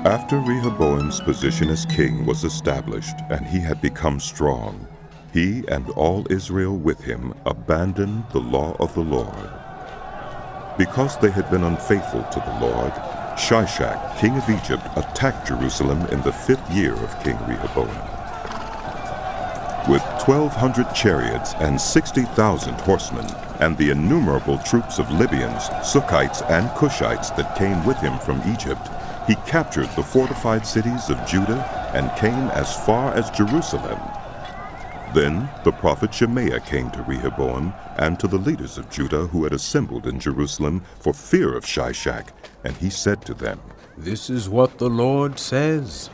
After Rehoboam's position as king was established and he had become strong, he and all Israel with him abandoned the law of the Lord. Because they had been unfaithful to the Lord, Shishak, king of Egypt, attacked Jerusalem in the 5th year of King Rehoboam. With 1,200 chariots and 60,000 horsemen, and the innumerable troops of Libyans, Sukkites, and Cushites that came with him from Egypt, he captured the fortified cities of Judah and came as far as Jerusalem. Then the prophet Shemaiah came to Rehoboam and to the leaders of Judah who had assembled in Jerusalem for fear of Shishak, and he said to them, "This is what the Lord says.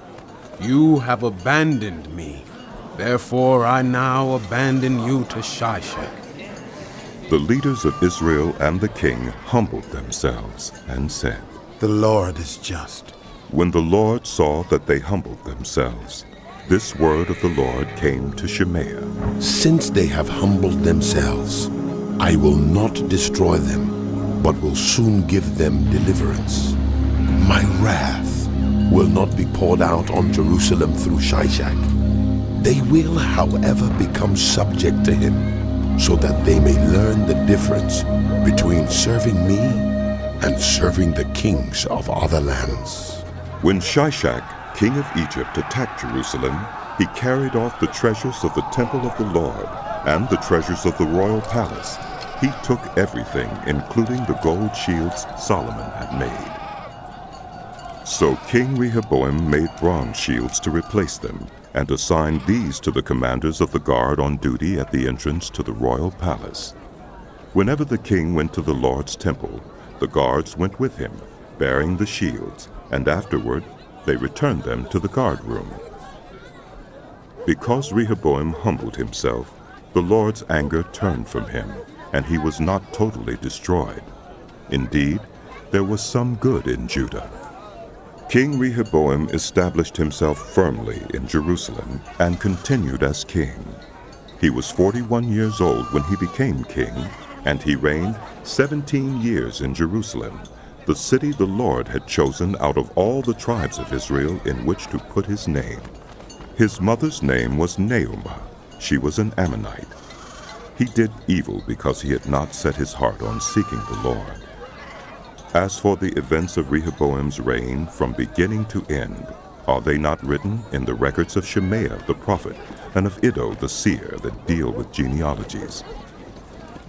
You have abandoned me. Therefore I now abandon you to Shishak." The leaders of Israel and the king humbled themselves and said, "The Lord is just." When the Lord saw that they humbled themselves, this word of the Lord came to Shemaiah. Since they have humbled themselves, I will not destroy them, but will soon give them deliverance. My wrath will not be poured out on Jerusalem through Shishak. They will, however, become subject to him, so that they may learn the difference between serving me and serving the kings of other lands. When Shishak, king of Egypt, attacked Jerusalem, he carried off the treasures of the temple of the Lord and the treasures of the royal palace. He took everything, including the gold shields Solomon had made. So King Rehoboam made bronze shields to replace them, and assigned these to the commanders of the guard on duty at the entrance to the royal palace. Whenever the king went to the Lord's temple, the guards went with him, bearing the shields, and afterward they returned them to the guard room. Because Rehoboam humbled himself, the Lord's anger turned from him, and he was not totally destroyed. Indeed, there was some good in Judah. King Rehoboam established himself firmly in Jerusalem and continued as king. He was 41 years old when he became king, and he reigned 17 years in Jerusalem, the city the Lord had chosen out of all the tribes of Israel in which to put his name. His mother's name was Naamah. She was an Ammonite. He did evil because he had not set his heart on seeking the Lord. As for the events of Rehoboam's reign from beginning to end, are they not written in the records of Shemaiah the prophet and of Iddo the seer that deal with genealogies?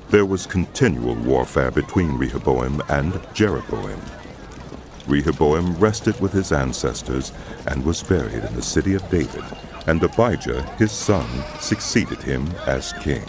There was continual warfare between Rehoboam and Jeroboam. Rehoboam rested with his ancestors and was buried in the city of David, and Abijah his son succeeded him as king.